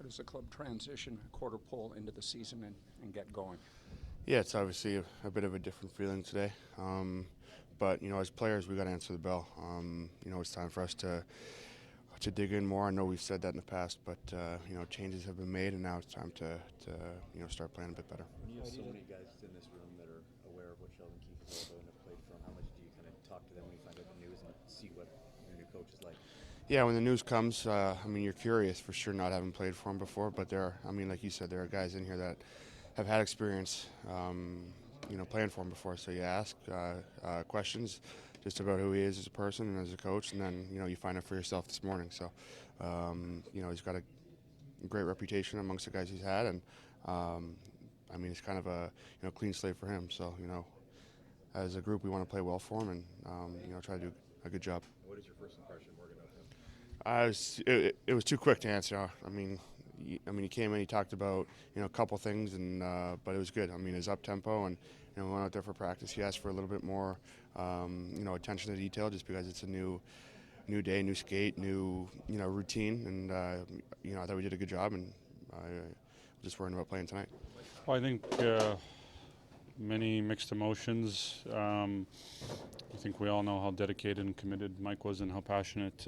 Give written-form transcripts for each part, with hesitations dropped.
does the club transition a quarter pole into the season and get going? Yeah, it's obviously a bit of a different feeling today. But, as players, we got to answer the bell. It's time for us to dig in more. I know we've said that in the past, but, changes have been made, and now it's time to start playing a bit better. When you have so many guys in this room that are aware of what Sheldon Keefe is all about and have played for him, how much do you kind of talk to them when you find out the news and see what your new coach is like? Yeah, when the news comes, you're curious for sure, not having played for him before. But like you said, there are guys in here that have had experience, playing for him before. So you ask questions just about who he is as a person and as a coach, and then you find out for yourself this morning. So he's got a great reputation amongst the guys he's had, and it's kind of a clean slate for him. So as a group, we want to play well for him and try to do a good job. What is your first impression, Morgan, of him? It was too quick to answer. He came in, he talked about a couple things, and but it was good. His up tempo, and we went out there for practice. He asked for a little bit more, attention to detail, just because it's a new day, new skate, new routine, and I thought we did a good job, and just worrying about playing tonight. Well, I think many mixed emotions. I think we all know how dedicated and committed Mike was, and how passionate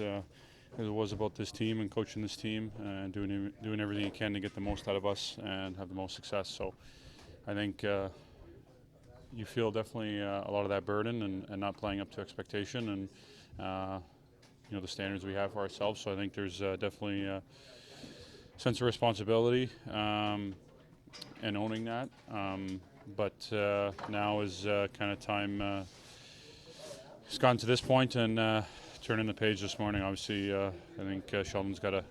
it was about this team and coaching this team and doing everything he can to get the most out of us and have the most success. So I think you feel definitely a lot of that burden and not playing up to expectation and the standards we have for ourselves. So I think there's definitely a sense of responsibility and owning that. But now is kind of time. It's gotten to this point, and turning the page this morning. Obviously, I think Sheldon's got a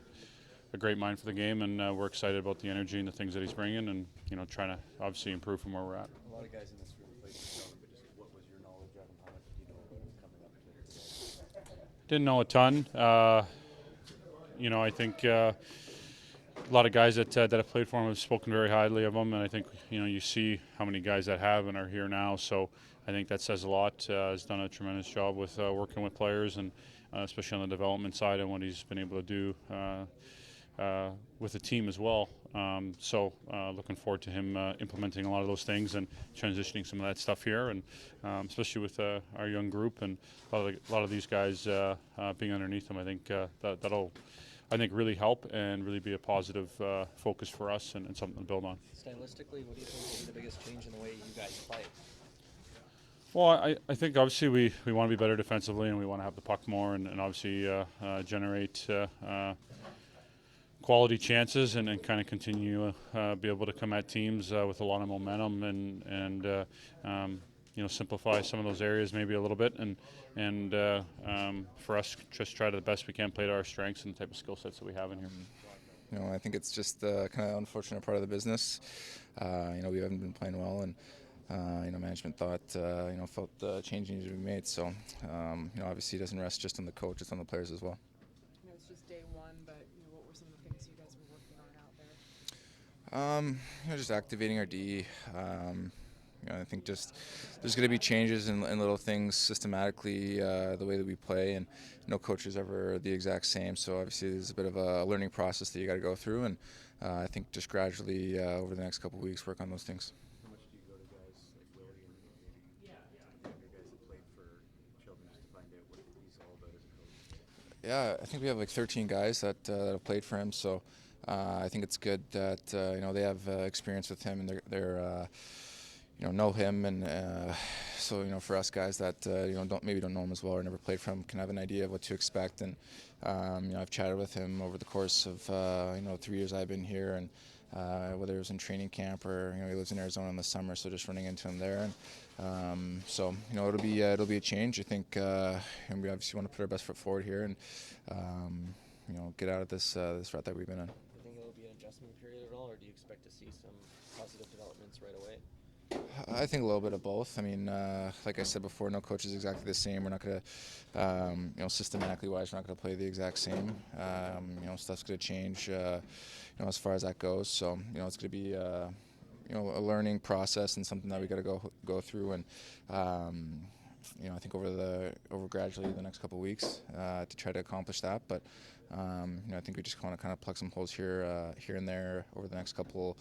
great mind for the game, and we're excited about the energy and the things that he's bringing, and trying to obviously improve from where we're at. A lot of guys in this room played for Sheldon, but just what was your knowledge of him? How much did you know about him coming up to today? Didn't know a ton. I think a lot of guys that have played for him have spoken very highly of him, and I think you see how many guys that have and are here now. So I think that says a lot. He's done a tremendous job with working with players, and especially on the development side, and what he's been able to do with the team as well. Looking forward to him implementing a lot of those things and transitioning some of that stuff here, and especially with our young group and a lot of these guys being underneath him. I think that'll really help and really be a positive focus for us and something to build on. Stylistically, what do you think will be the biggest change in the way you guys play? Well, I think obviously we want to be better defensively, and we want to have the puck more, and obviously generate quality chances and kind of continue be able to come at teams with a lot of momentum and simplify some of those areas maybe a little bit, and for us just try to the best we can play to our strengths and the type of skill sets that we have in here. I think it's just the kind of unfortunate part of the business. We haven't been playing well, and management thought, felt the change needed to be made. So, obviously it doesn't rest just on the coach, it's on the players as well. It's just day one, but what were some of the things you guys were working on out there? Just activating our D. I think just there's going to be changes in little things systematically, the way that we play, and no coach is ever the exact same. So obviously there's a bit of a learning process that you got to go through, and I think just gradually over the next couple of weeks work on those things. How much do you go to guys like Rielly and maybe younger guys that played for Sheldon just to find out what he's all about as a coach? Yeah, I think we have like 13 guys that have played for him, so I think it's good that they have experience with him, and they're know him, and so for us guys that don't know him as well or never played for him can have an idea of what to expect. And I've chatted with him over the course of 3 years I've been here, and whether it was in training camp or he lives in Arizona in the summer, so just running into him there, and so it'll be a change. I think and we obviously want to put our best foot forward here and get out of this rut that we've been in. Do you think it'll be an adjustment period at all, or do you expect to see some positive developments right away? I think a little bit of both. Like I said before, no coach is exactly the same. We're not going to, systematically wise, we're not going to play the exact same. Stuff's going to change, as far as that goes. So, it's going to be, a learning process and something that we got to go through. And, I think over gradually the next couple of weeks to try to accomplish that. But I think we just want to kind of plug some holes here and there over the next couple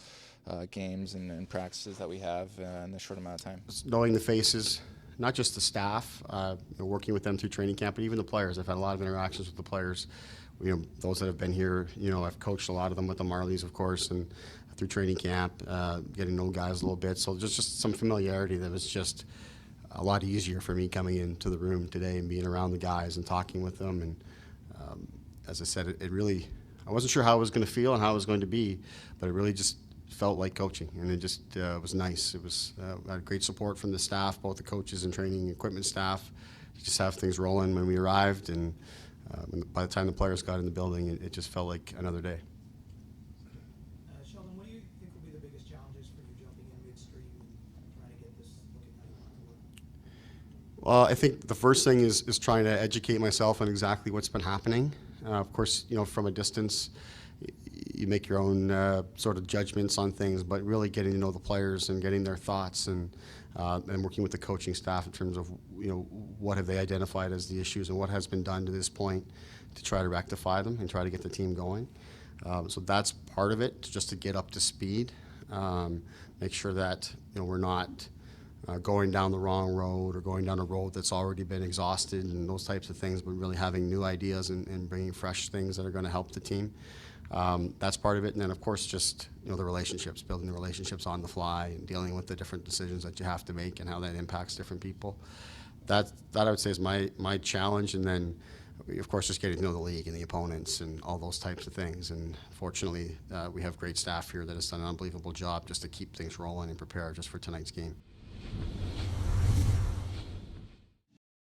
games and practices that we have in this short amount of time. Knowing the faces, not just the staff, working with them through training camp, but even the players. I've had a lot of interactions with the players. Those that have been here, I've coached a lot of them with the Marlies, of course, and through training camp, getting to know guys a little bit. So just some familiarity that was just a lot easier for me coming into the room today and being around the guys and talking with them. And as I said, it really, I wasn't sure how it was going to feel and how it was going to be, but it really just felt like coaching, and it just was nice. It was I had great support from the staff, both the coaches and training equipment staff, to just have things rolling when we arrived, and by the time the players got in the building, it just felt like another day. Sheldon, what do you think will be the biggest challenges for you jumping in midstream and trying to get this looking how you want it to work? Well, I think the first thing is trying to educate myself on exactly what's been happening. Of course, from a distance, you make your own sort of judgments on things, but really getting to know the players and getting their thoughts, and working with the coaching staff in terms of what have they identified as the issues and what has been done to this point to try to rectify them and try to get the team going. So that's part of it, just to get up to speed, make sure that we're not going down the wrong road or going down a road that's already been exhausted and those types of things, but really having new ideas and bringing fresh things that are going to help the team. That's part of it. And then, of course, just the relationships, building the relationships on the fly and dealing with the different decisions that you have to make and how that impacts different people. That I would say is my challenge. And then, of course, just getting to know the league and the opponents and all those types of things. And fortunately, we have great staff here that has done an unbelievable job just to keep things rolling and prepare just for tonight's game.